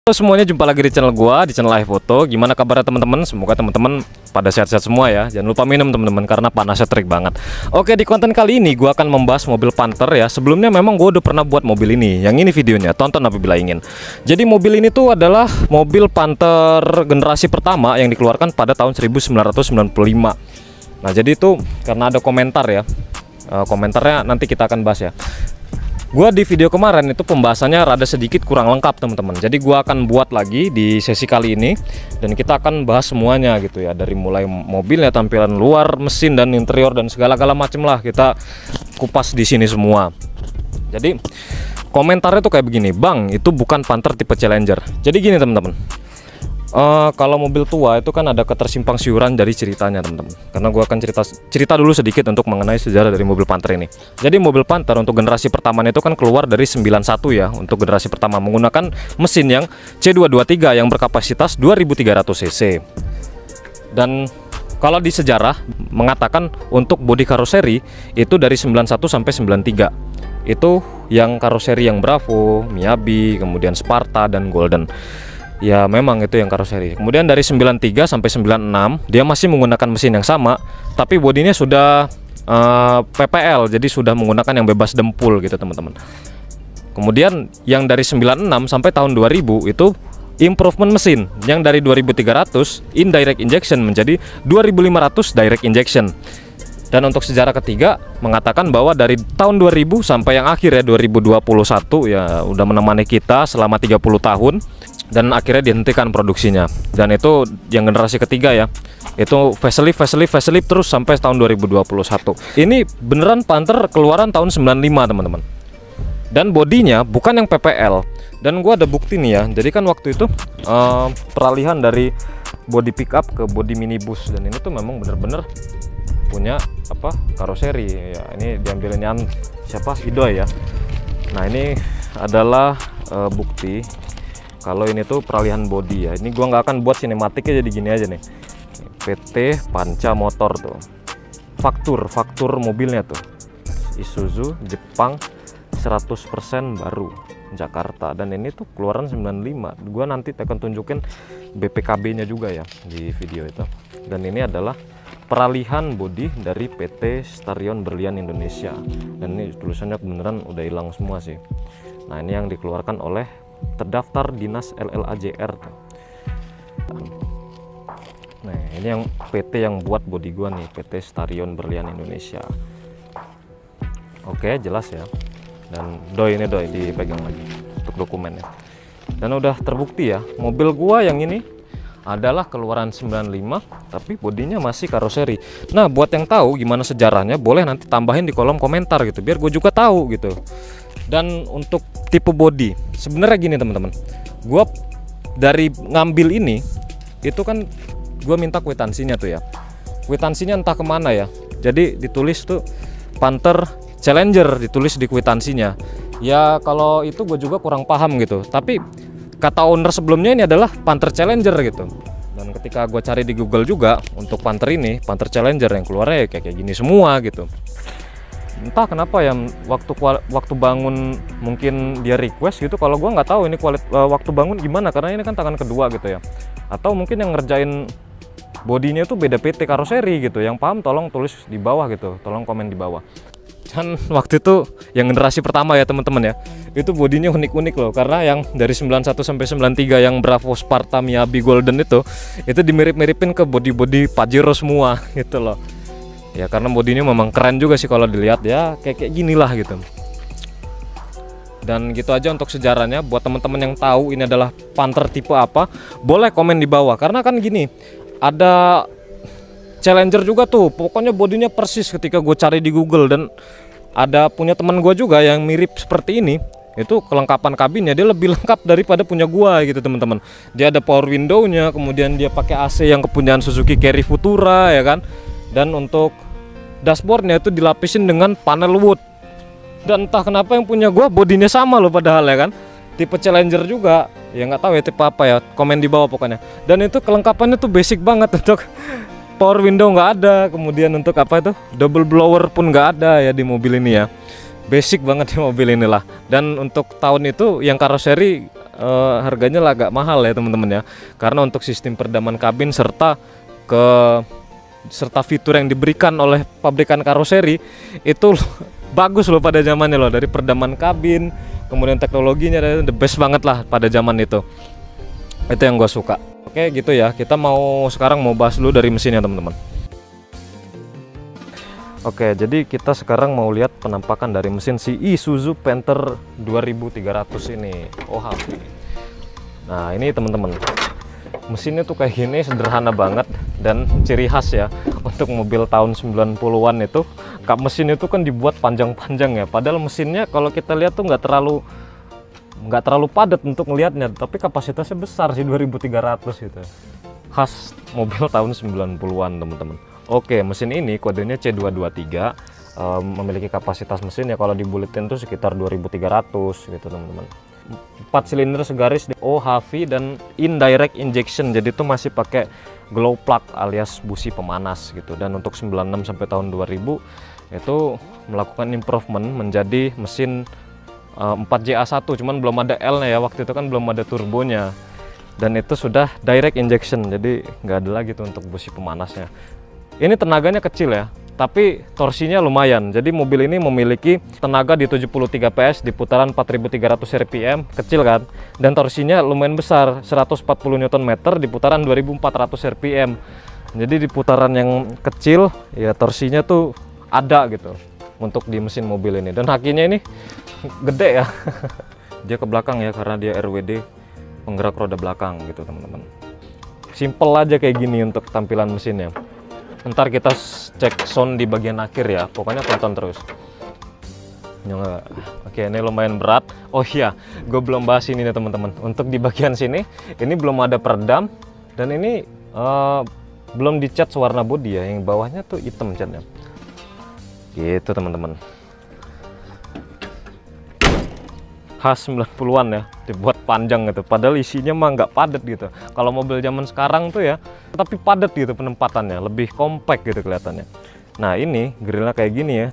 Halo semuanya, jumpa lagi di channel gua, di channel iFoto. Gimana kabarnya teman-teman? Semoga teman-teman pada sehat-sehat semua ya. Jangan lupa minum teman-teman karena panasnya terik banget. Oke, di konten kali ini gua akan membahas mobil Panther ya. Sebelumnya memang gua udah pernah buat mobil ini. Yang ini videonya, tonton apabila ingin. Jadi mobil ini tuh adalah mobil Panther generasi pertama yang dikeluarkan pada tahun 1995. Nah, jadi itu karena ada komentar ya. Komentarnya nanti kita akan bahas ya. Gua di video kemarin itu pembahasannya rada sedikit kurang lengkap teman-teman. Jadi gua akan buat lagi di sesi kali ini dan kita akan bahas semuanya gitu ya, dari mulai mobilnya, tampilan luar, mesin dan interior dan segala-gala macem lah kita kupas di sini semua. Jadi komentarnya tuh kayak begini, "Bang, itu bukan Panther tipe Challenger." Jadi gini teman-teman. Kalau mobil tua itu kan ada ketersimpang siuran dari ceritanya teman-teman. Karena gua akan cerita dulu sedikit untuk mengenai sejarah dari mobil Panther ini. Jadi mobil Panther untuk generasi pertamanya itu kan keluar dari 91 ya, untuk generasi pertama menggunakan mesin yang C223 yang berkapasitas 2300 cc. Dan kalau di sejarah mengatakan untuk bodi karoseri itu dari 91 sampai 93. Itu yang karoseri yang Bravo, Miyabi, kemudian Sparta dan Golden. Ya memang itu yang karoseri. Kemudian dari 93 sampai 96 dia masih menggunakan mesin yang sama, tapi bodinya sudah PPL, jadi sudah menggunakan yang bebas dempul gitu teman-teman. Kemudian yang dari 96 sampai tahun 2000 itu improvement mesin, yang dari 2300 indirect injection menjadi 2500 direct injection. Dan untuk sejarah ketiga mengatakan bahwa dari tahun 2000 sampai yang akhir ya 2021 ya udah menemani kita selama 30 tahun dan akhirnya dihentikan produksinya. Dan itu yang generasi ketiga ya. Itu facelift terus sampai tahun 2021. Ini beneran Panther keluaran tahun 95 teman-teman. Dan bodinya bukan yang PPL. Dan gua ada bukti nih ya. Jadi kan waktu itu peralihan dari body pickup ke body minibus, dan ini tuh memang bener-bener punya apa karoseri ya. Ini diambilnya siapa, Idoy ya. Nah ini adalah bukti kalau ini tuh peralihan body ya. Ini gua nggak akan buat sinematiknya, jadi gini aja nih. PT Panca Motor tuh, faktur mobilnya tuh Isuzu Jepang 100% baru Jakarta, dan ini tuh keluaran 95. Gua nanti akan tunjukin BPKB nya juga ya di video itu. Dan ini adalah peralihan bodi dari PT Starion Berlian Indonesia, dan ini tulisannya beneran udah hilang semua sih. Nah ini yang dikeluarkan oleh terdaftar dinas LLAJR tuh. Nah ini yang PT yang buat bodi gua nih, PT Starion Berlian Indonesia. Oke, jelas ya. Dan ini dipegang lagi untuk dokumennya. Dan udah terbukti ya, mobil gua yang ini adalah keluaran 95 tapi bodinya masih karoseri. Nah buat yang tahu gimana sejarahnya boleh nanti tambahin di kolom komentar gitu, biar gue juga tahu gitu. Dan untuk tipe body sebenarnya gini teman-teman, gue dari ngambil ini itu kan gue minta kwitansinya tuh ya. Kwitansinya entah kemana ya, jadi ditulis tuh Panther Challenger ditulis di kwitansinya ya. Kalau itu gue juga kurang paham gitu, tapi kata owner sebelumnya ini adalah Panther Challenger gitu. Dan ketika gue cari di Google juga untuk Panther ini, Panther Challenger yang keluarnya kayak gini semua gitu. Entah kenapa ya, waktu bangun mungkin dia request gitu. Kalau gue nggak tahu ini waktu bangun gimana, karena ini kan tangan kedua gitu ya. Atau mungkin yang ngerjain bodinya itu beda PT karoseri gitu. Yang paham tolong tulis di bawah gitu, tolong komen di bawah. Dan waktu itu yang generasi pertama ya teman-teman ya, itu bodinya unik-unik loh, karena yang dari 91 sampai 93 yang Bravo, Sparta, Miyabi, Golden itu dimirip-miripin ke body Pajero semua gitu loh. Ya karena bodinya memang keren juga sih kalau dilihat ya, kayak ginilah gitu. Dan gitu aja untuk sejarahnya. Buat teman-teman yang tahu ini adalah Panther tipe apa, boleh komen di bawah. Karena kan gini, ada Challenger juga tuh, pokoknya bodinya persis ketika gue cari di Google. Dan ada punya teman gue juga yang mirip seperti ini, itu kelengkapan kabinnya dia lebih lengkap daripada punya gua gitu teman-teman. Dia ada power window-nya, kemudian dia pakai AC yang kepunyaan Suzuki Carry Futura ya kan. Dan untuk dashboardnya itu dilapisin dengan panel wood. Dan entah kenapa yang punya gua bodinya sama loh padahal ya kan, tipe Challenger juga. Ya nggak tahu ya tipe apa ya, komen di bawah pokoknya. Dan itu kelengkapannya tuh basic banget. Untuk power window nggak ada, kemudian untuk apa itu double blower pun nggak ada ya di mobil ini ya. Basic banget di mobil inilah. Dan untuk tahun itu yang karoseri harganya lah agak mahal ya teman-teman ya, karena untuk sistem peredaman kabin serta fitur yang diberikan oleh pabrikan karoseri itu bagus loh pada zamannya loh, dari peredaman kabin, kemudian teknologinya the best banget lah pada zaman itu yang gue suka. Oke gitu ya, kita sekarang mau bahas dulu dari mesinnya teman-teman. Oke, jadi kita sekarang mau lihat penampakan dari mesin si Isuzu Panther 2300 ini. Oh, happy. Nah, ini teman-teman. Mesinnya tuh kayak gini, sederhana banget dan ciri khas ya. Untuk mobil tahun 90-an itu, kap mesin itu kan dibuat panjang-panjang ya. Padahal mesinnya kalau kita lihat tuh nggak terlalu padat untuk ngelihatnya, tapi kapasitasnya besar sih 2300 gitu. Khas mobil tahun 90-an, teman-teman. Oke, mesin ini kodenya C223, memiliki kapasitas mesin ya kalau dibuletin tuh sekitar 2300 gitu teman-teman. 4 silinder segaris OHV dan indirect injection, jadi itu masih pakai glow plug alias busi pemanas gitu. Dan untuk 96 sampai tahun 2000 itu melakukan improvement menjadi mesin 4JA1, cuman belum ada L-nya ya, waktu itu kan belum ada turbonya. Dan itu sudah direct injection, jadi nggak ada lagi tuh untuk busi pemanasnya. Ini tenaganya kecil ya, tapi torsinya lumayan. Jadi mobil ini memiliki tenaga di 73 PS di putaran 4300 rpm, kecil kan, dan torsinya lumayan besar, 140 Nm di putaran 2400 rpm. Jadi di putaran yang kecil ya torsinya tuh ada gitu untuk di mesin mobil ini. Dan hakinya ini gede ya. Dia ke belakang ya karena dia RWD, penggerak roda belakang gitu teman-teman. Simple aja kayak gini untuk tampilan mesinnya. Ntar kita cek sound di bagian akhir ya, pokoknya tonton terus. Oke, ini lumayan berat. Oh iya, gue belum bahas ini nih teman-teman. Untuk di bagian sini, ini belum ada peredam, dan ini belum dicat warna bodi ya, yang bawahnya tuh hitam catnya. Gitu teman-teman. Khas 90-an ya, dibuat panjang gitu, padahal isinya mah nggak padat gitu. Kalau mobil zaman sekarang tuh ya, tapi padat gitu penempatannya, lebih compact gitu kelihatannya. Nah ini grillnya kayak gini ya,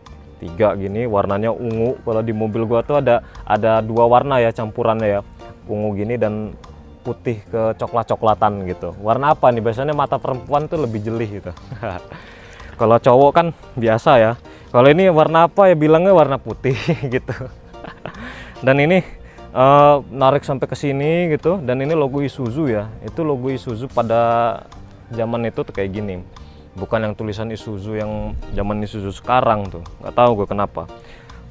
3 gini, warnanya ungu. Kalau di mobil gua tuh ada 2 warna ya campurannya ya, ungu gini dan putih ke coklat-coklatan gitu. Warna apa nih? Biasanya mata perempuan tuh lebih jelih gitu. Kalau cowok kan biasa ya. Kalau ini warna apa ya, bilangnya warna putih gitu. Dan ini narik sampai ke sini gitu, dan ini logo Isuzu ya. Itu logo Isuzu pada zaman itu tuh kayak gini, bukan yang tulisan Isuzu yang zaman Isuzu sekarang tuh, nggak tahu gue kenapa.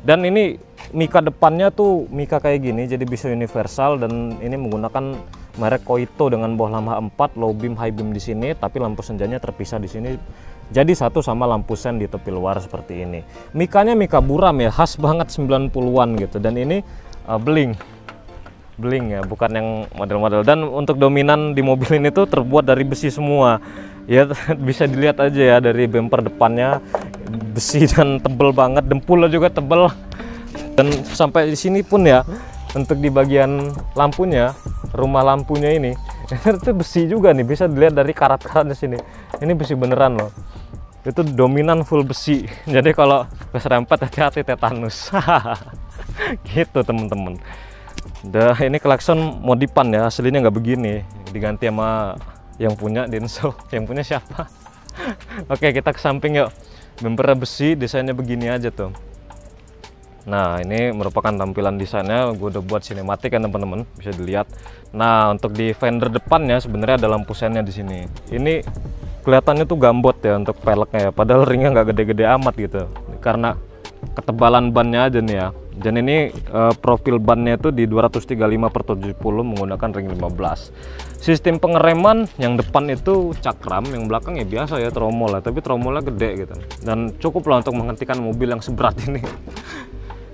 Dan ini mika depannya tuh mika kayak gini, jadi bisa universal, dan ini menggunakan merek Koito dengan bawah lama 4, low beam, high beam di sini, tapi lampu senjanya terpisah di sini. Jadi satu sama lampu sen di tepi luar seperti ini. Mikanya mika buram ya, khas banget 90-an gitu. Dan ini bling ya, bukan yang model-model. Dan untuk dominan di mobil ini tuh terbuat dari besi semua. Ya bisa dilihat aja ya dari bumper depannya besi dan tebel banget, dempulnya juga tebel. Dan sampai di sini pun ya, untuk di bagian lampunya, rumah lampunya ini itu besi juga nih, bisa dilihat dari karat-karatnya sini. Ini besi beneran loh. Itu dominan full besi. Jadi kalau keserempet hati-hati tetanus. Gitu teman-teman. Ini klakson modifan ya, aslinya nggak begini. Diganti sama yang punya Denso. Yang punya siapa? Oke, kita ke samping yuk. Bumpernya besi, desainnya begini aja tuh. Nah ini merupakan tampilan desainnya, gue udah buat sinematik kan teman-teman, bisa dilihat. Nah untuk di fender depannya sebenarnya ada lampu sennya di sini. Ini kelihatannya tuh gambot ya untuk peleknya ya, padahal ringnya nggak gede-gede amat gitu, karena ketebalan bannya aja nih ya. Dan ini profil bannya itu di 235/70 menggunakan ring 15. Sistem pengereman yang depan itu cakram, yang belakang ya biasa ya tromol lah, tapi tromolnya gede gitu. Dan cukup lah untuk menghentikan mobil yang seberat ini.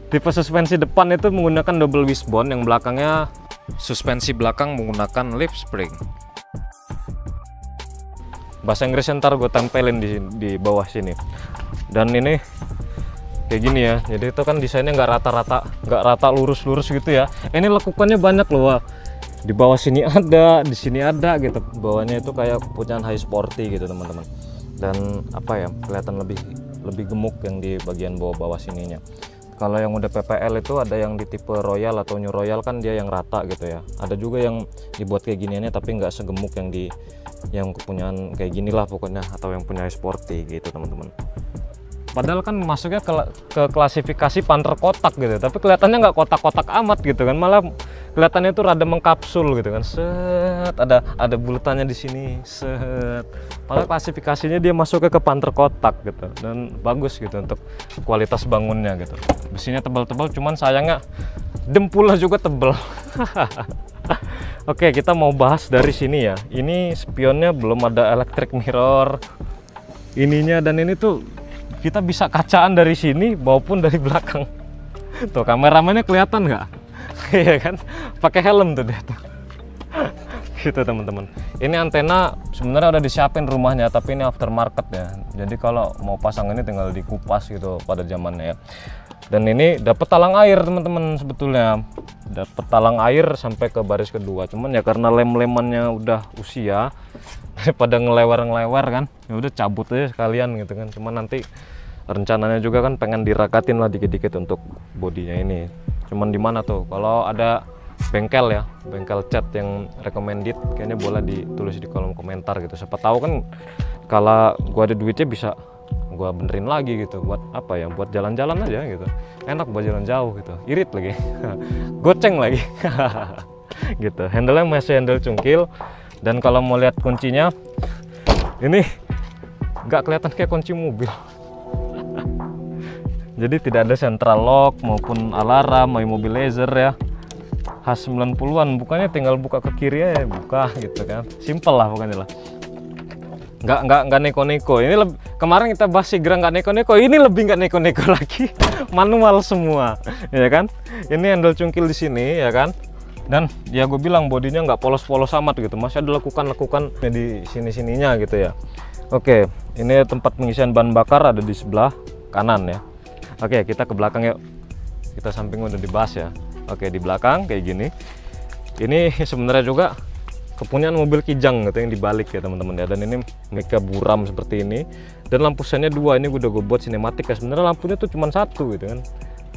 Tipe suspensi depan itu menggunakan double wishbone, yang belakangnya suspensi belakang menggunakan leaf spring. Bahasa Inggrisnya ntar gue tempelin di bawah sini. Dan ini kayak gini ya, jadi itu kan desainnya nggak rata lurus-lurus gitu ya. Ini lekukannya banyak loh, wah. Di bawah sini ada, di sini ada gitu. Bawahnya itu kayak punyaan high sporty gitu teman-teman. Dan apa ya, kelihatan lebih gemuk yang di bagian bawah-bawah sininya. Kalau yang udah PPL itu ada yang di tipe Royal atau New Royal kan dia yang rata gitu ya. Ada juga yang dibuat kayak giniannya tapi nggak segemuk yang kepunyaan kayak gini lah pokoknya, atau yang punya sporty gitu teman-teman. Padahal kan masuknya ke klasifikasi Panther kotak gitu, tapi kelihatannya nggak kotak-kotak amat gitu kan, malah kelihatannya itu rada mengkapsul gitu kan. Set, ada bulatannya di sini, set. Padahal klasifikasinya dia masuknya ke Panther kotak gitu, dan bagus gitu untuk kualitas bangunnya gitu. Besinya tebal-tebal, cuman sayangnya dempulnya juga tebal. Oke, kita mau bahas dari sini ya. Ini spionnya belum ada electric mirror ininya, dan ini tuh kita bisa kacaan dari sini maupun dari belakang. Tuh kameramennya kelihatan nggak? Iya kan, pakai helm tuh dia tuh. Gitu teman-teman. Ini antena sebenarnya udah disiapin rumahnya, tapi ini aftermarket ya. Jadi kalau mau pasang ini tinggal dikupas gitu pada zamannya ya. Dan ini dapat talang air teman-teman, sebetulnya dapat talang air sampai ke baris kedua. Cuman ya karena lem-lemannya udah usia, daripada ngelewer kan, ya udah cabut aja sekalian gitu kan. Cuman nanti rencananya juga kan pengen dirakatin lah dikit-dikit untuk bodinya ini. Cuman di mana tuh? Kalau ada bengkel ya, bengkel cat yang recommended, kayaknya boleh ditulis di kolom komentar gitu. Siapa tahu kan kalau gua ada duitnya bisa gua benerin lagi gitu, buat apa ya, buat jalan-jalan aja gitu, enak buat jalan jauh gitu, irit lagi. Goceng lagi. Gitu. Handle-nya masih handle cungkil, dan kalau mau lihat kuncinya ini nggak kelihatan kayak kunci mobil. Jadi tidak ada central lock maupun alarm, immobilizer ya, khas 90-an. Bukannya tinggal buka ke kiri ya buka gitu kan, simple lah pokoknya lah. Nggak neko-neko. Ini kemarin kita bahas Sigra nggak neko-neko, ini lebih nggak neko-neko lagi. Manual semua ya kan. Ini handle cungkil di sini ya kan, dan ya gue bilang bodinya nggak polos-polos amat gitu, masih ada lekukan-lekukan di sini-sininya gitu ya. Oke, ini tempat pengisian bahan bakar ada di sebelah kanan ya. Oke, kita ke belakang yuk. Kita samping udah dibahas ya. Oke, di belakang kayak gini. Ini sebenarnya juga kepunyaan mobil Kijang gitu yang dibalik ya teman-teman ya. Dan ini mega buram seperti ini. Dan lampu sennya dua. Ini udah gue buat sinematik ya. Sebenarnya lampunya tuh cuma satu gitu kan.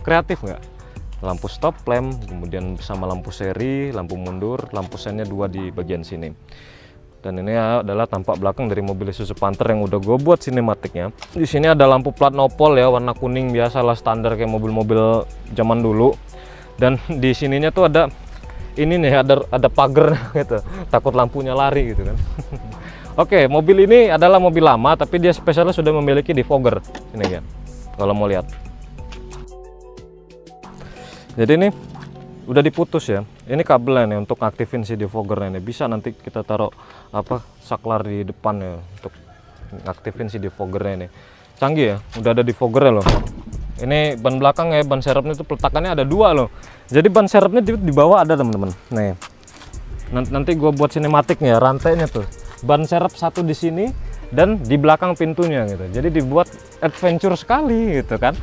Kreatif nggak? Lampu stop lamp, kemudian sama lampu seri, lampu mundur, lampu sennya dua di bagian sini. Dan ini adalah tampak belakang dari mobil Isuzu Panther yang udah gue buat sinematiknya. Di sini ada lampu plat nopol ya, warna kuning biasa lah, standar kayak mobil-mobil zaman dulu. Dan di sininya tuh ada ini nih, ada pagar gitu, takut lampunya lari gitu kan. Oke, mobil ini adalah mobil lama, tapi dia spesialnya sudah memiliki defogger ini ya, kalau mau lihat. Jadi ini udah diputus ya. Ini kabelnya nih untuk aktifin si defoggernya nih. Bisa nanti kita taruh saklar di depan ya untuk aktifin si defoggernya nih. Canggih ya, udah ada defoggernya loh. Ini ban belakang ya, ban serepnya itu peletakannya ada dua loh. Jadi ban serepnya di bawah ada teman-teman. Nih. Nanti gua buat sinematiknya, rantainya tuh. Ban serep satu di sini dan di belakang pintunya gitu. Jadi dibuat adventure sekali gitu kan.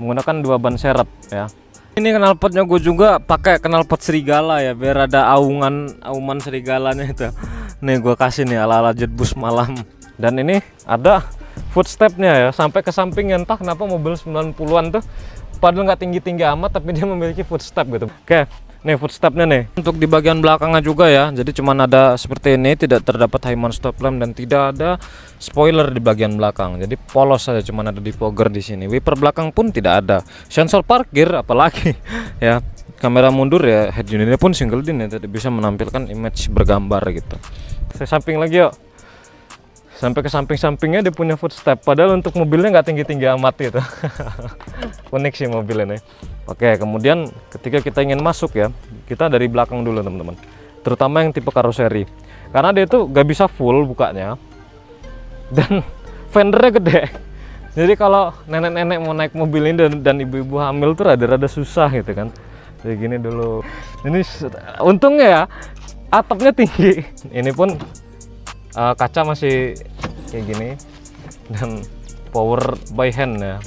Menggunakan dua ban serep ya. Ini knalpotnya gue juga pakai knalpot serigala ya, biar ada auman serigalanya itu. Nih gue kasih nih ala-ala jet bus malam. Dan ini ada footstepnya ya, sampai ke samping. Entah kenapa mobil 90-an tuh padahal nggak tinggi-tinggi amat, tapi dia memiliki footstep gitu. Oke, nih footstepnya nih. Untuk di bagian belakangnya juga ya, jadi cuman ada seperti ini, tidak terdapat high mount stop lamp dan tidak ada spoiler di bagian belakang. Jadi polos saja, cuman ada defogger di sini. Wiper belakang pun tidak ada. Sensor parkir apalagi ya. Kamera mundur ya, head unitnya pun single din ya, tidak bisa menampilkan image bergambar gitu. Saya samping lagi yuk. Sampai ke samping-sampingnya dia punya footstep, padahal untuk mobilnya nggak tinggi-tinggi amat gitu. Unik sih mobil ini. Oke, kemudian ketika kita ingin masuk ya, kita dari belakang dulu teman-teman, terutama yang tipe karoseri, karena dia itu nggak bisa full bukanya dan fendernya gede. Jadi kalau nenek-nenek mau naik mobil ini dan ibu-ibu hamil tuh rada-rada susah gitu kan. Kayak gini dulu. Ini untungnya ya atapnya tinggi. Ini pun kaca masih kayak gini dan power by hand ya,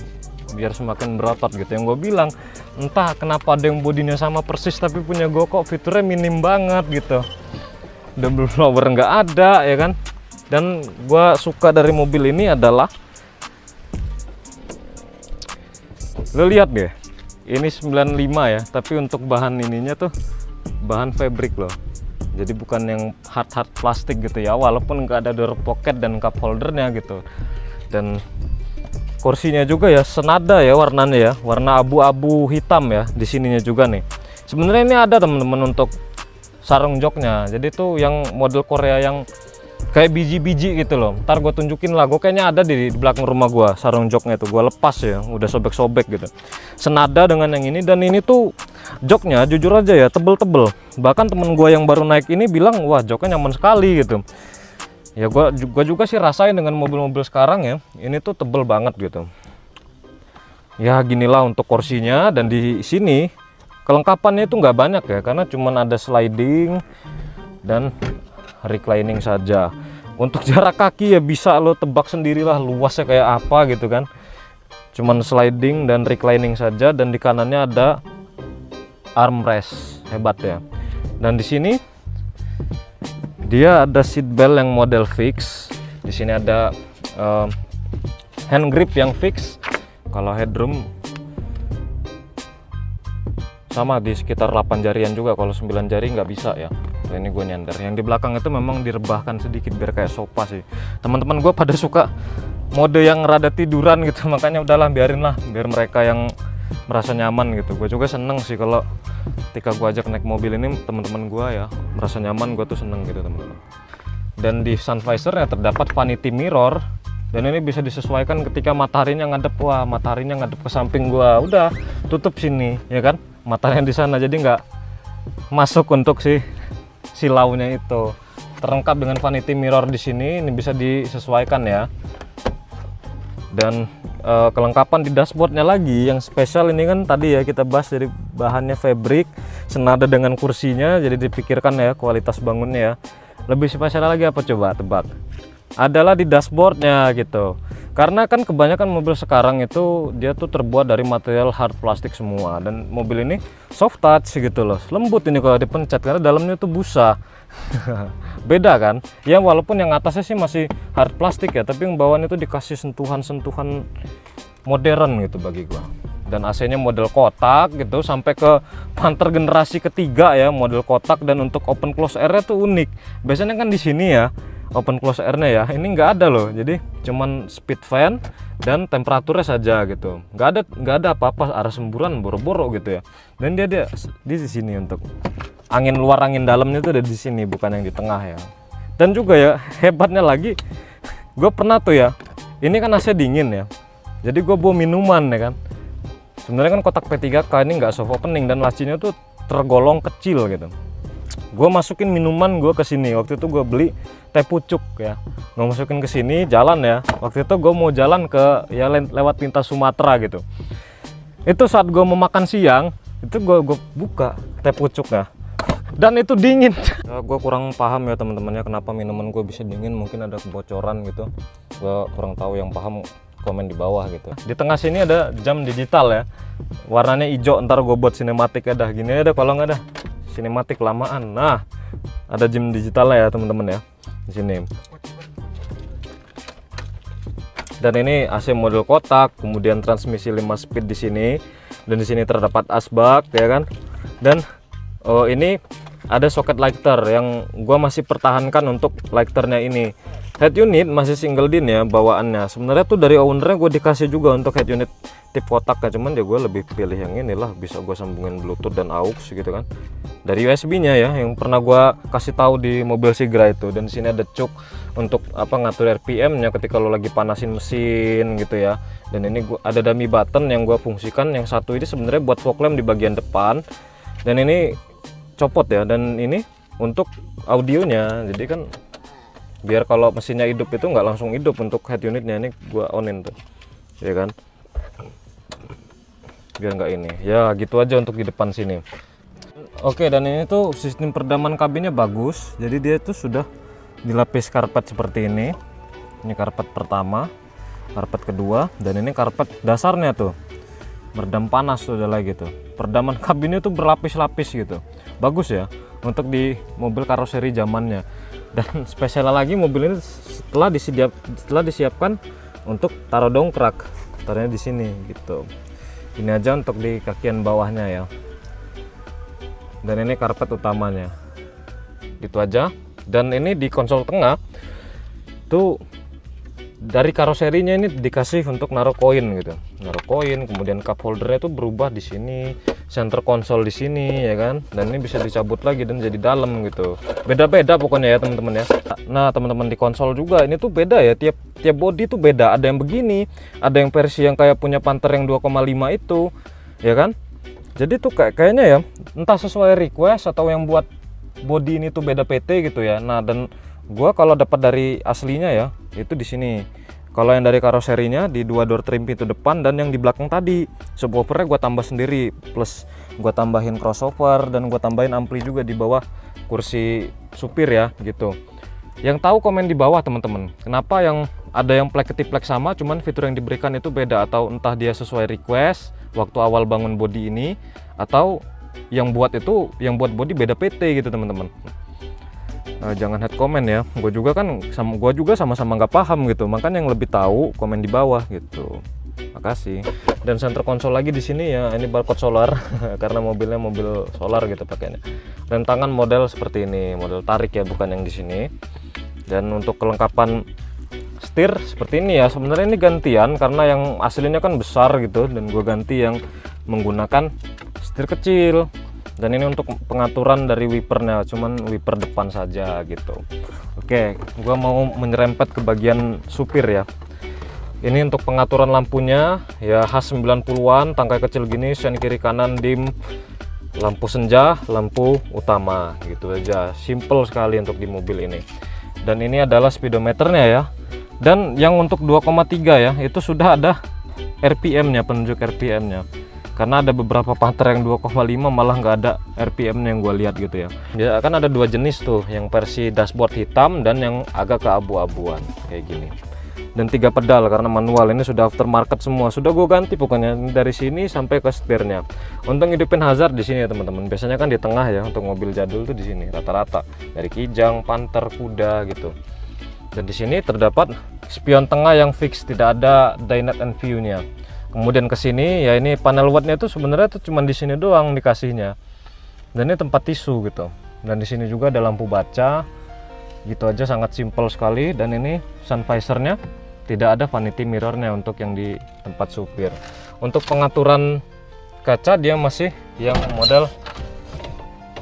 biar semakin berotot gitu. Yang gue bilang, entah kenapa ada yang bodinya sama persis tapi punya gue kok fiturnya minim banget gitu. Double blower nggak ada ya kan. Dan gue suka dari mobil ini adalah Lo lihat deh, ini 95 ya, tapi untuk bahan ininya tuh bahan fabric loh. Jadi bukan yang hard plastik gitu ya, walaupun nggak ada door pocket dan cup holdernya gitu. Dan kursinya juga ya senada ya warnanya ya, warna abu-abu hitam ya di sininya juga nih. Sebenarnya ini ada teman-teman untuk sarung joknya. Jadi tuh yang model Korea yang kayak biji-biji gitu loh. Ntar gue tunjukin lah, gue kayaknya ada di belakang rumah gue sarung joknya itu. Gue lepas ya, udah sobek-sobek gitu. Senada dengan yang ini, dan ini tuh joknya jujur aja ya tebel-tebel. Bahkan temen gue yang baru naik ini bilang, wah joknya nyaman sekali gitu. Ya gue juga sih rasain dengan mobil-mobil sekarang ya, ini tuh tebel banget gitu. Ya ginilah untuk kursinya, dan di sini kelengkapannya itu nggak banyak ya, karena cuman ada sliding dan reclining saja. Untuk jarak kaki ya bisa lo tebak sendirilah luasnya kayak apa gitu kan. Cuman sliding dan reclining saja, dan di kanannya ada armrest, hebat ya. Dan di sini dia ada seat belt yang model fix. Di sini ada hand grip yang fix. Kalau headroom sama di sekitar 8 jarian juga, kalau 9 jari nggak bisa ya. Nah, ini gue nyender. Yang di belakang itu memang direbahkan sedikit biar kayak sofa sih. Teman-teman gue pada suka mode yang rada tiduran gitu, makanya udahlah biarin lah, biar mereka yang merasa nyaman gitu. Gue juga seneng sih kalau ketika gue ajak naik mobil ini teman-teman gue ya merasa nyaman, gue tuh seneng gitu teman-teman. Dan di sun visornya terdapat vanity mirror, dan ini bisa disesuaikan ketika mataharinya ngadep. Wah, mataharinya ngadep ke samping gue, udah tutup sini ya kan, mataharinya di sana, jadi nggak masuk untuk si silaunya itu. Terlengkap dengan vanity mirror di sini, ini bisa disesuaikan ya. Dan kelengkapan di dashboardnya lagi yang spesial ini kan tadi ya kita bahas, dari bahannya fabric, senada dengan kursinya, jadi dipikirkan ya kualitas bangunnya ya. Lebih spesial lagi apa coba tebak? Adalah di dashboardnya gitu. Karena kan kebanyakan mobil sekarang itu dia tuh terbuat dari material hard plastik semua, dan mobil ini soft touch gitu loh, lembut ini kalau dipencet karena dalamnya tuh busa. Beda kan ya, walaupun yang atasnya sih masih hard plastik ya, tapi yang bawahnya itu dikasih sentuhan-sentuhan modern gitu bagi gua. Dan AC-nya model kotak gitu sampai ke Panther generasi ketiga ya, model kotak. Dan untuk open close air-nya tuh unik. Biasanya kan di sini ya open close air-nya ya, ini nggak ada loh. Jadi cuman speed fan dan temperaturnya saja gitu. Nggak ada apa-apa arah semburan boro-boro gitu ya. Dan dia di sini untuk angin luar angin dalamnya itu ada di sini, bukan yang di tengah ya. Dan juga ya hebatnya lagi, gue pernah tuh ya, ini kan AC dingin ya, jadi gue bawa minuman ya kan. Sebenarnya kan kotak P3K ini nggak soft opening dan lacinya tuh tergolong kecil gitu. Gue masukin minuman gue ke sini. Waktu itu gue beli teh pucuk ya, gue masukin ke sini jalan ya. Waktu itu gue mau jalan ke ya lewat lintas Sumatera gitu. Itu saat gue mau makan siang itu gue buka teh pucuknya dan itu dingin. Ya, gue kurang paham ya teman-temannya kenapa minuman gue bisa dingin, mungkin ada kebocoran gitu. Gue kurang tahu, yang paham komen di bawah gitu. Di tengah sini ada jam digital ya, warnanya hijau. Ntar gue buat sinematik ada gini ada, kalau nggak ada sinematik lamaan. Nah, ada jam digitalnya ya teman-teman ya di sini. Dan ini AC model kotak, kemudian transmisi 5 speed di sini, dan di sini terdapat asbak ya kan. Dan ini ada soket lighter yang gua masih pertahankan untuk lighternya ini. Head unit masih single din ya bawaannya. Sebenarnya tuh dari ownernya gue dikasih juga untuk head unit tip kotak ya, cuman ya gue lebih pilih yang inilah, bisa gue sambungin Bluetooth dan aux gitu kan. Dari USB-nya ya, yang pernah gue kasih tahu di mobil Sigra itu. Dan di sini ada cuk untuk apa ngatur RPM-nya ketika lo lagi panasin mesin gitu ya. Dan ini gua ada dummy button yang gue fungsikan. Yang satu ini sebenarnya buat fog lamp di bagian depan, dan ini copot ya. Dan ini untuk audionya, jadi kan biar kalau mesinnya hidup itu nggak langsung hidup. Untuk head unitnya ini gua onin tuh ya kan, biar nggak ini ya gitu aja untuk di depan sini. Oke, dan ini tuh sistem peredaman kabinnya bagus, jadi dia tuh sudah dilapis karpet seperti ini. Ini karpet pertama, karpet kedua, dan ini karpet dasarnya tuh meredam panas tuh udah lagi gitu. Peredaman kabinnya tuh berlapis-lapis gitu, bagus ya untuk di mobil karoseri zamannya. Dan spesial lagi mobil ini setelah disiapkan untuk taruh dongkrak, taruhnya di sini gitu. Ini aja untuk di kakian bawahnya ya. Dan ini karpet utamanya. Gitu aja. Dan ini di konsol tengah tuh dari karoserinya ini dikasih untuk naruh koin gitu. Naruh koin, kemudian cup holdernya tuh berubah di sini, center konsol di sini ya kan. Dan ini bisa dicabut lagi dan jadi dalam gitu. Beda-beda pokoknya ya teman-teman ya. Nah, teman-teman di konsol juga ini tuh beda ya. Tiap body tuh beda. Ada yang begini, ada yang versi yang kayak punya Panther yang 2,5 itu, ya kan? Jadi tuh kayaknya ya, entah sesuai request atau yang buat body ini tuh beda PT gitu ya. Nah, dan gua kalau dapat dari aslinya ya, itu di sini. Kalau yang dari karoserinya di 2 door trim pintu depan dan yang di belakang tadi, subwoofernya gua tambah sendiri, plus gua tambahin crossover dan gua tambahin ampli juga di bawah kursi supir ya gitu. Yang tahu komen di bawah teman-teman. Kenapa yang ada yang plek ketiplek sama, cuman fitur yang diberikan itu beda, atau entah dia sesuai request waktu awal bangun body ini, atau yang buat body beda PT gitu teman-teman. Jangan head comment ya, gue juga sama-sama nggak paham gitu, makanya yang lebih tahu komen di bawah gitu. Makasih. Dan center konsol lagi di sini ya, ini barcode solar karena mobilnya mobil solar gitu pakainya. Rem tangan model seperti ini, model tarik ya, bukan yang di sini. Dan untuk kelengkapan setir seperti ini ya, sebenarnya ini gantian karena yang aslinya kan besar gitu, dan gue ganti yang menggunakan setir kecil. Dan ini untuk pengaturan dari wipernya, cuman wiper depan saja gitu. Oke, gua mau menyerempet ke bagian supir ya. Ini untuk pengaturan lampunya ya, khas 90-an, tangkai kecil gini, sen kiri kanan dim, lampu senja, lampu utama gitu aja. Simple sekali untuk di mobil ini. Dan ini adalah speedometernya ya. Dan yang untuk 2,3 ya, itu sudah ada RPM-nya, penunjuk RPM-nya. Karena ada beberapa Panther yang 2,5 malah nggak ada RPM yang gue lihat gitu ya. Ya kan ada dua jenis tuh, yang versi dashboard hitam dan yang agak keabu-abuan kayak gini. Dan 3 pedal karena manual, ini sudah aftermarket semua, sudah gue ganti pokoknya dari sini sampai ke setirnya. Untuk ngidupin hazard di sini ya teman-teman. Biasanya kan di tengah ya, untuk mobil jadul tuh di sini rata-rata dari Kijang, Panther, kuda gitu. Dan di sini terdapat spion tengah yang fix, tidak ada dinette and view-nya. Kemudian ke sini ya, ini panel wattnya tuh sebenarnya tuh cuma di sini doang dikasihnya. Dan ini tempat tisu gitu. Dan di sini juga ada lampu baca. Gitu aja, sangat simpel sekali. Dan ini sun visornya tidak ada vanity mirrornya untuk yang di tempat supir. Untuk pengaturan kaca dia masih yang model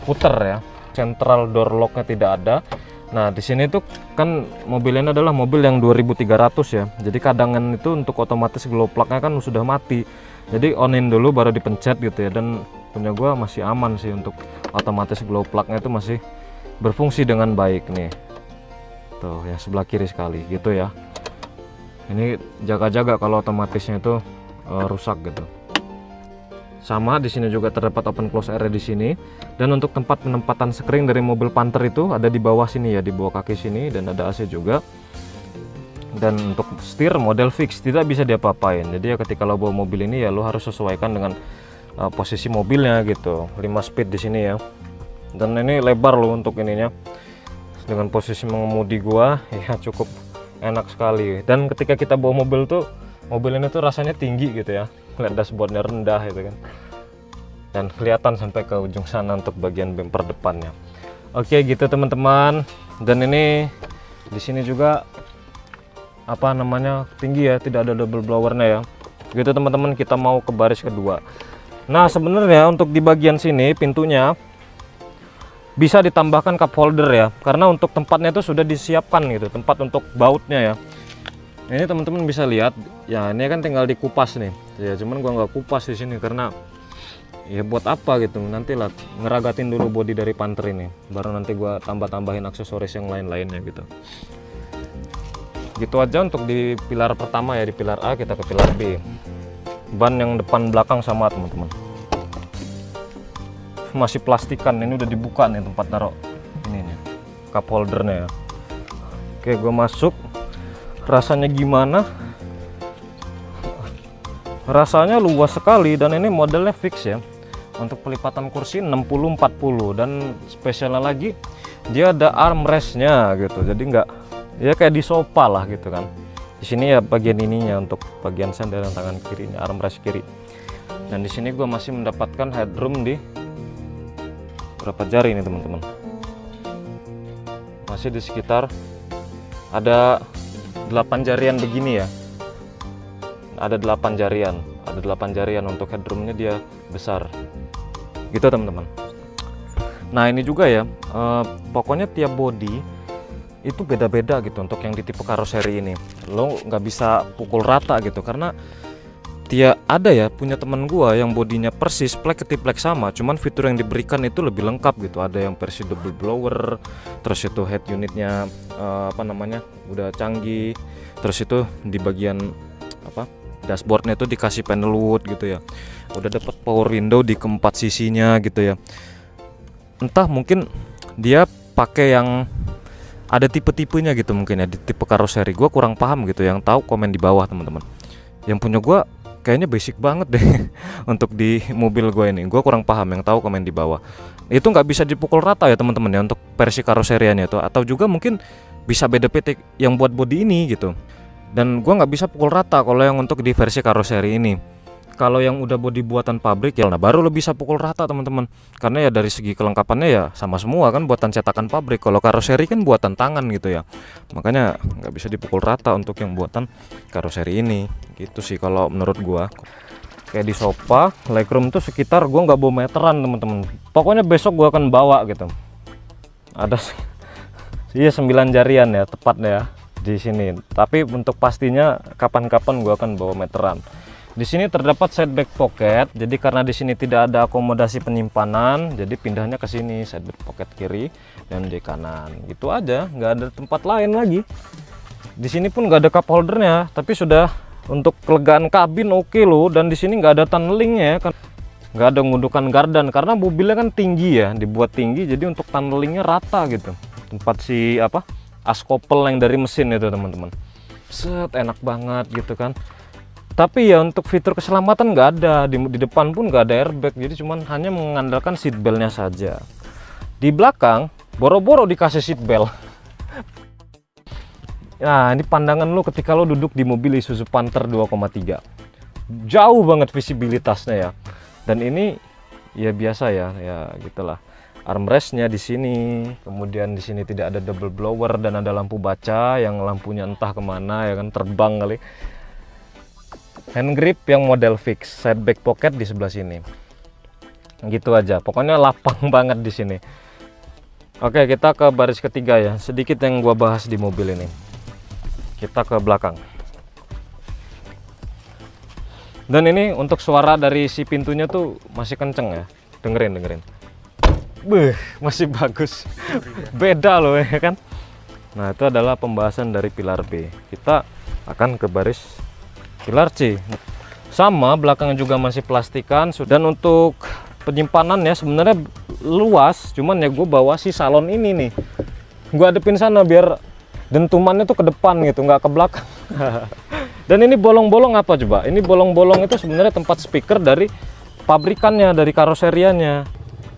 puter ya. Central door locknya tidak ada. Nah, di sini tuh kan mobil ini adalah mobil yang 2300 ya. Jadi kadangan itu untuk otomatis glow plug-nya kan sudah mati. Jadi onin dulu baru dipencet gitu ya. Dan punya gua masih aman sih, untuk otomatis glow plug-nya itu masih berfungsi dengan baik nih. Tuh, yang sebelah kiri sekali gitu ya. Ini jaga-jaga kalau otomatisnya itu rusak gitu. Sama di sini juga terdapat open close area di sini. Dan untuk tempat penempatan sekring dari mobil Panther itu ada di bawah sini ya, di bawah kaki sini, dan ada AC juga. Dan untuk setir model fix, tidak bisa diapa-apain. Jadi ya ketika lo bawa mobil ini ya lo harus sesuaikan dengan posisi mobilnya gitu. 5 speed di sini ya. Dan ini lebar loh untuk ininya. Dengan posisi mengemudi gua ya cukup enak sekali. Dan ketika kita bawa mobil tuh, mobil ini tuh rasanya tinggi gitu ya. Lihat dashboardnya rendah gitu kan, dan kelihatan sampai ke ujung sana untuk bagian bumper depannya. Oke gitu teman-teman. Dan ini di sini juga apa namanya, tinggi ya, tidak ada double blowernya ya. Gitu teman-teman, kita mau ke baris kedua. Nah sebenarnya untuk di bagian sini pintunya bisa ditambahkan cup holder ya, karena untuk tempatnya itu sudah disiapkan gitu, tempat untuk bautnya ya. Ini teman-teman bisa lihat ya, ini kan tinggal dikupas nih ya, cuman gua nggak kupas di sini karena ya buat apa gitu, nanti lah ngeragatin dulu bodi dari Panther ini, baru nanti gua tambah-tambahin aksesoris yang lain-lainnya gitu. Gitu aja untuk di pilar pertama ya, di pilar A. Kita ke pilar B. Ban yang depan belakang sama teman-teman, masih plastikan. Ini udah dibuka nih tempat naruh ini nih, cup holdernya ya. Oke, gua masuk. Rasanya gimana? Rasanya luas sekali, dan ini modelnya fix ya. Untuk pelipatan kursi 60-40, dan spesialnya lagi dia ada armrestnya gitu. Jadi nggak ya kayak di sofa lah gitu kan. Di sini ya bagian ininya untuk bagian sender dan tangan kirinya, armrest kiri. Dan di sini gue masih mendapatkan headroom di berapa jari ini teman-teman, masih di sekitar ada 8 jarian begini ya, ada 8 jarian untuk headroomnya, dia besar gitu teman-teman. Nah ini juga ya, pokoknya tiap body itu beda-beda gitu untuk yang di tipe karoseri ini. Lo nggak bisa pukul rata gitu, karena dia ada ya, punya temen gua yang bodinya persis plek ketiplek sama, cuman fitur yang diberikan itu lebih lengkap gitu. Ada yang versi double blower, terus itu head unitnya udah canggih, terus itu di bagian dashboardnya itu dikasih panel wood gitu ya, udah dapat power window di keempat sisinya gitu ya. Entah mungkin dia pakai yang ada tipe-tipenya gitu mungkin ya, di tipe karoseri. Gua kurang paham gitu, yang tahu komen di bawah teman-teman. Yang punya gua kayaknya basic banget deh untuk di mobil gue ini. Gue kurang paham, yang tahu komen di bawah. Itu nggak bisa dipukul rata ya teman-teman ya untuk versi karoseriannya itu, atau juga mungkin bisa beda PT yang buat body ini gitu. Dan gue nggak bisa pukul rata kalau yang untuk di versi karoseri ini. Kalau yang udah body buatan pabrik ya, nah baru lo bisa pukul rata teman-teman. Karena ya dari segi kelengkapannya ya sama semua kan, buatan cetakan pabrik. Kalau karoseri kan buatan tangan gitu ya, makanya nggak bisa dipukul rata untuk yang buatan karoseri ini. Gitu sih kalau menurut gua. Kayak di sofa legroom tuh sekitar, gua nggak bawa meteran teman-teman. Pokoknya besok gua akan bawa gitu. Ada 9 jarian ya tepatnya ya di sini. Tapi untuk pastinya kapan-kapan gua akan bawa meteran. Di sini terdapat side back pocket, jadi karena di sini tidak ada akomodasi penyimpanan, jadi pindahnya ke sini, side back pocket kiri dan di kanan. Gitu aja, nggak ada tempat lain lagi. Di sini pun nggak ada cup holdernya, tapi sudah untuk kelegaan kabin oke loh. Dan di sini nggak ada tunnelingnya kan, nggak ada ngundukan gardan karena mobilnya kan tinggi ya, dibuat tinggi, jadi untuk tunnelingnya rata gitu. Tempat si askopel yang dari mesin itu teman-teman, set enak banget gitu kan. Tapi ya untuk fitur keselamatan nggak ada, di depan pun nggak ada airbag, jadi cuman hanya mengandalkan seat beltnya saja. Di belakang boro-boro dikasih seat belt. Nah ini pandangan lo ketika lo duduk di mobil Isuzu Panther 2,3, jauh banget visibilitasnya ya. Dan ini ya biasa ya gitulah. Armrestnya di sini, kemudian di sini tidak ada double blower dan ada lampu baca yang lampunya entah kemana ya kan, terbang kali. Hand grip yang model fix, side back pocket di sebelah sini. Gitu aja, pokoknya lapang banget di sini. Oke, kita ke baris ketiga ya. Sedikit yang gua bahas di mobil ini. Kita ke belakang. Dan ini untuk suara dari si pintunya tuh masih kenceng ya. Dengerin. Masih bagus. Beda loh ya kan. Nah, itu adalah pembahasan dari pilar B. Kita akan ke baris pilar C. Sama, belakangnya juga masih plastikan. Dan untuk penyimpanan ya sebenarnya luas, cuman ya gue bawa si salon ini nih, gue adepin sana biar dentumannya tuh ke depan gitu, nggak ke belakang. Dan ini bolong-bolong apa coba? Ini bolong-bolong itu sebenarnya tempat speaker dari pabrikannya, dari karoseriannya.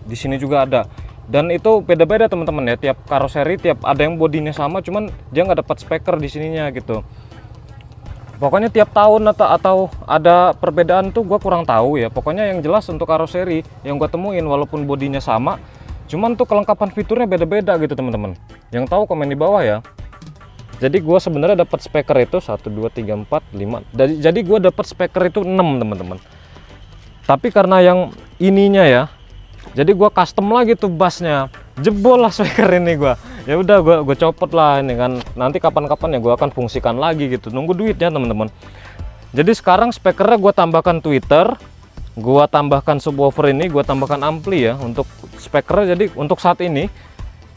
Di sini juga ada. Dan itu beda-beda teman-teman ya, tiap karoseri tiap ada yang bodinya sama, cuman dia nggak dapat speaker di sininya gitu. Pokoknya tiap tahun atau ada perbedaan tuh gue kurang tahu ya. Pokoknya yang jelas untuk karoseri yang gue temuin walaupun bodinya sama, cuman tuh kelengkapan fiturnya beda-beda gitu teman-teman. Yang tahu komen di bawah ya. Jadi gue sebenarnya dapat speaker itu 1 2 3 4 5. Jadi gue dapat speaker itu 6 teman-teman. Tapi karena yang ininya ya, jadi gue custom lagi tuh bassnya, jebol lah speaker ini gue. Ya udah gue copot lah ini kan, nanti kapan-kapan ya gue akan fungsikan lagi gitu, nunggu duitnya teman-teman. Jadi sekarang speakernya gue tambahkan tweeter, gue tambahkan subwoofer ini, gue tambahkan ampli ya untuk speakernya. Jadi untuk saat ini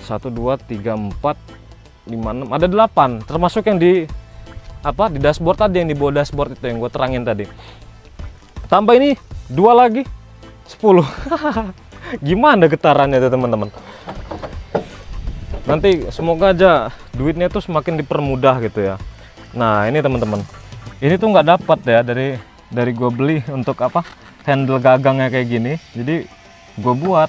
1 2 3 4 5 6 ada 8, termasuk yang di di dashboard tadi, yang di bawah dashboard itu yang gue terangin tadi. Tambah ini 2 lagi 10. Gimana getarannya tuh teman-teman. Nanti semoga aja duitnya tuh semakin dipermudah gitu ya. Nah ini teman-teman, ini tuh nggak dapat ya dari gue beli untuk handle gagangnya kayak gini. Jadi gue buat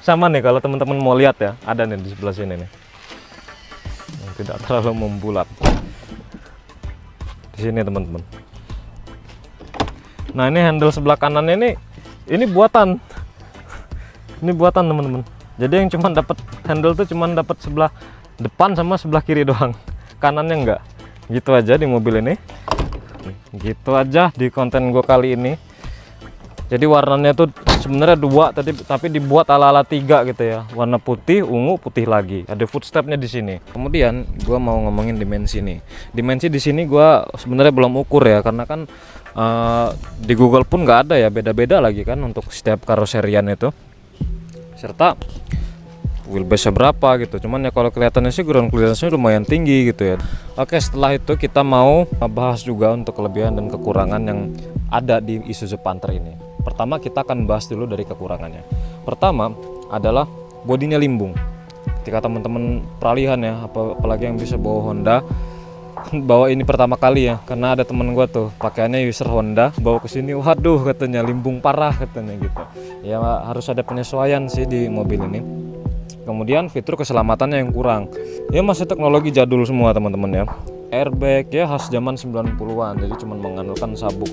sama nih, kalau teman-teman mau lihat ya, ada nih di sebelah sini nih, yang tidak terlalu membulat di sini teman-teman. Nah ini handle sebelah kanannya ini buatan. Ini buatan teman-teman. Jadi yang cuma dapat handle tuh cuma dapat sebelah depan sama sebelah kiri doang. Kanannya enggak. Gitu aja di mobil ini. Gitu aja di konten gue kali ini. Jadi warnanya tuh sebenarnya dua tapi dibuat ala-ala tiga gitu ya. Warna putih, ungu, putih lagi. Ada footstepnya di sini. Kemudian gue mau ngomongin dimensi nih. Dimensi di sini gue sebenarnya belum ukur ya, karena kan di Google pun nggak ada ya, beda-beda lagi kan untuk setiap karoserian itu. Serta wheelbase berapa gitu. Cuman ya kalau kelihatannya sih ground clearance-nya lumayan tinggi gitu ya. Oke, setelah itu kita mau bahas juga untuk kelebihan dan kekurangan yang ada di Isuzu Panther ini. Pertama kita akan bahas dulu dari kekurangannya. Pertama adalah bodinya limbung. Ketika teman-teman peralihan ya, apalagi yang bisa bawa Honda, bawa ini pertama kali ya, karena ada temen gua tuh pakaiannya user Honda, bawa ke sini, waduh katanya limbung parah katanya gitu. Ya harus ada penyesuaian sih di mobil ini. Kemudian fitur keselamatannya yang kurang. Ya masih teknologi jadul semua teman-teman ya. Airbag ya khas zaman 90-an, jadi cuma mengandalkan sabuk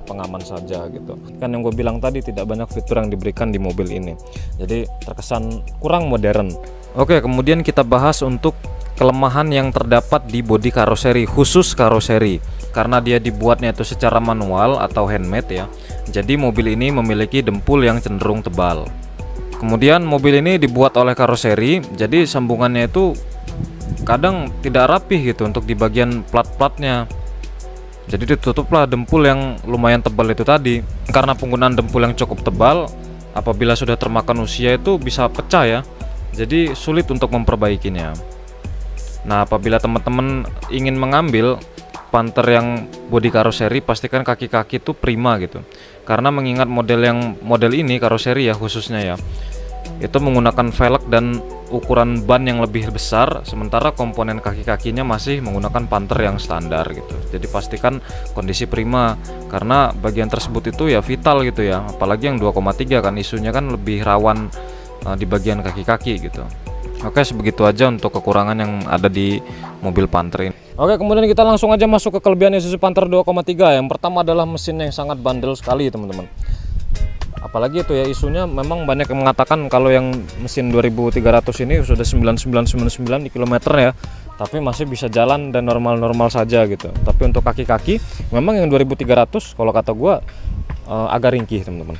pengaman saja gitu. Kan yang gue bilang tadi tidak banyak fitur yang diberikan di mobil ini. Jadi terkesan kurang modern. Oke, kemudian kita bahas untuk kelemahan yang terdapat di bodi karoseri, khusus karoseri. Karena dia dibuatnya itu secara manual atau handmade ya. Jadi mobil ini memiliki dempul yang cenderung tebal. Kemudian mobil ini dibuat oleh karoseri, jadi sambungannya itu kadang tidak rapih gitu untuk di bagian plat-platnya. Jadi ditutuplah dempul yang lumayan tebal itu tadi. Karena penggunaan dempul yang cukup tebal, apabila sudah termakan usia itu bisa pecah ya. Jadi sulit untuk memperbaikinya. Nah, apabila teman-teman ingin mengambil Panther yang bodi karoseri, pastikan kaki-kaki itu prima gitu. Karena mengingat model ini karoseri ya khususnya ya, itu menggunakan velg dan ukuran ban yang lebih besar, sementara komponen kaki-kakinya masih menggunakan Panther yang standar gitu. Jadi pastikan kondisi prima, karena bagian tersebut itu ya vital gitu ya, apalagi yang 2,3 kan isunya kan lebih rawan di bagian kaki-kaki gitu. Oke, sebegitu aja untuk kekurangan yang ada di mobil Panther ini. Oke, kemudian kita langsung aja masuk ke kelebihan Isuzu Panther 2,3. Yang pertama adalah mesin yang sangat bandel sekali teman-teman. Apalagi itu ya isunya memang banyak yang mengatakan kalau yang mesin 2300 ini sudah 9999 di kilometer ya, tapi masih bisa jalan dan normal-normal saja gitu. Tapi untuk kaki-kaki memang yang 2300 kalau kata gua agak ringkih teman-teman.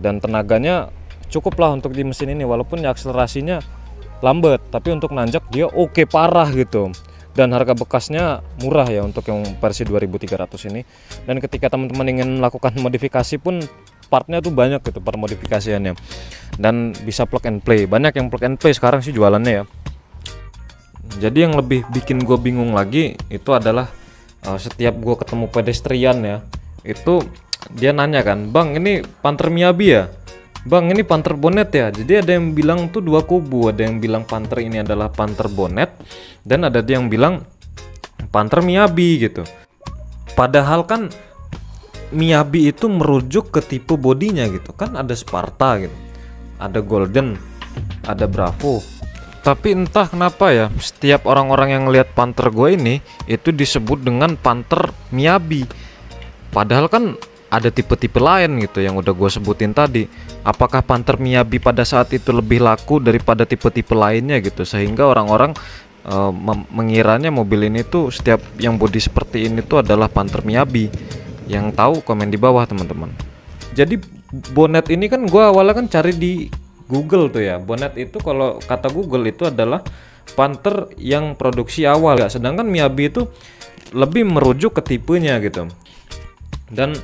Dan tenaganya cukup lah untuk di mesin ini, walaupun ya akselerasinya lambat, tapi untuk nanjak dia oke parah gitu. Dan harga bekasnya murah ya untuk yang versi 2300 ini. Dan ketika teman-teman ingin melakukan modifikasi pun partnya tuh banyak gitu, part modifikasiannya, dan bisa plug and play. Banyak yang plug and play sekarang sih jualannya ya. Jadi yang lebih bikin gue bingung lagi itu adalah setiap gue ketemu pedestrian ya, itu dia nanya kan, bang ini Panther Miyabi ya, bang ini Panther Bonnet ya. Jadi ada yang bilang tuh dua kubu, ada yang bilang Panther ini adalah Panther Bonnet, dan ada yang bilang Panther Miyabi gitu. Padahal kan Miyabi itu merujuk ke tipe bodinya gitu kan, ada Sparta gitu, ada Golden, ada Bravo. Tapi entah kenapa ya, setiap orang-orang yang lihat Panther gue ini itu disebut dengan Panther Miyabi. Padahal kan ada tipe-tipe lain gitu yang udah gue sebutin tadi. Apakah Panther Miyabi pada saat itu lebih laku daripada tipe-tipe lainnya gitu, sehingga orang-orang mengiranya mobil ini tuh setiap yang bodi seperti ini tuh adalah Panther Miyabi. Yang tahu komen di bawah teman-teman. Jadi bonnet ini kan gue awalnya kan cari di Google tuh ya. Bonnet itu kalau kata Google itu adalah Panther yang produksi awal ya. Sedangkan Miyabi itu lebih merujuk ke tipenya gitu. Dan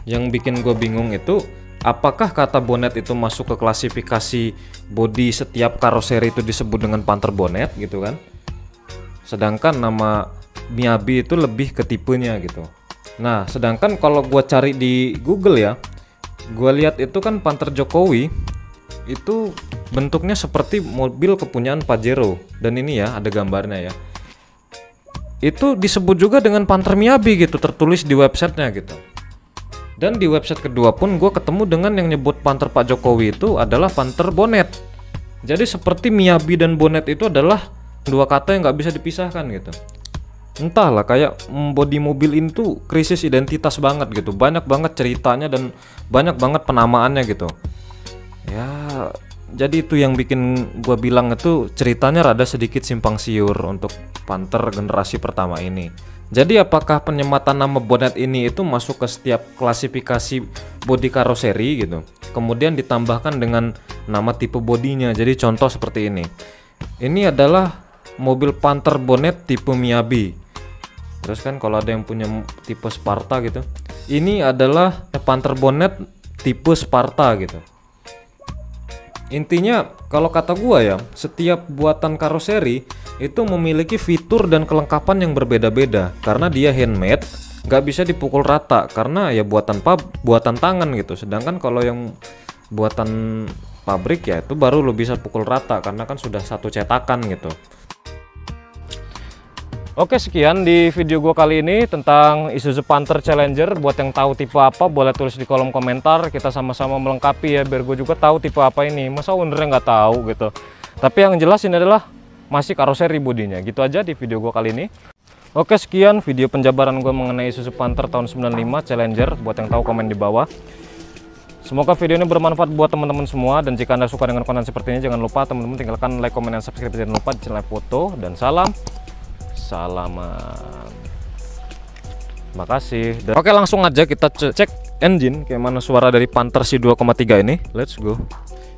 yang bikin gue bingung itu, apakah kata bonnet itu masuk ke klasifikasi bodi setiap karoseri itu disebut dengan Panther bonnet gitu kan. Sedangkan nama Miyabi itu lebih ke tipenya gitu. Nah, sedangkan kalau gue cari di Google ya, gue lihat itu kan Panther Jokowi itu bentuknya seperti mobil kepunyaan Pajero. Dan ini ya ada gambarnya ya, itu disebut juga dengan Panther Miyabi gitu, tertulis di websitenya gitu. Dan di website kedua pun gue ketemu dengan yang nyebut Panther Pak Jokowi itu adalah Panther Bonnet. Jadi seperti Miyabi dan Bonnet itu adalah dua kata yang nggak bisa dipisahkan gitu. entahlah, kayak bodi mobil ini tuh krisis identitas banget gitu. Banyak banget ceritanya dan banyak banget penamaannya gitu ya. Jadi itu yang bikin gua bilang itu ceritanya rada sedikit simpang siur untuk Panther generasi pertama ini. Jadi apakah penyematan nama bonnet ini itu masuk ke setiap klasifikasi bodi karoseri gitu, kemudian ditambahkan dengan nama tipe bodinya. Jadi contoh seperti ini. Ini adalah mobil Panther bonnet tipe Miyabi. Terus kan kalau ada yang punya tipe Sparta gitu, ini adalah Panther bonnet tipe Sparta gitu. Intinya kalau kata gua ya, setiap buatan karoseri itu memiliki fitur dan kelengkapan yang berbeda-beda karena dia handmade, nggak bisa dipukul rata karena ya buatan tangan gitu. Sedangkan kalau yang buatan pabrik ya itu baru lo bisa pukul rata karena kan sudah satu cetakan gitu. Oke, sekian di video gua kali ini tentang Isuzu Panther Challenger. Buat yang tahu tipe apa boleh tulis di kolom komentar, kita sama-sama melengkapi ya, biar gue juga tahu tipe apa ini. Masa ownernya nggak tahu gitu. Tapi yang jelas ini adalah masih karoseri bodinya. Gitu aja di video gua kali ini. Oke, sekian video penjabaran gue mengenai Isuzu Panther tahun 95 Challenger. Buat yang tahu komen di bawah. Semoga video ini bermanfaat buat teman-teman semua, dan jika Anda suka dengan konten seperti ini jangan lupa teman-teman tinggalkan like, komen, dan subscribe. Jangan lupa di channel foto, dan salaman. Makasih. Oke, langsung aja kita cek engine kayak mana suara dari Panther si 2,3 ini. Let's go.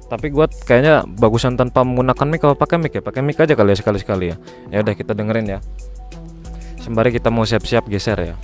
Tapi gue kayaknya bagusan tanpa menggunakan mic. Kalau pakai mic ya, pakai mic aja kali ya sekali-sekali ya. Ya udah, kita dengerin ya. Sembari kita mau siap-siap geser ya.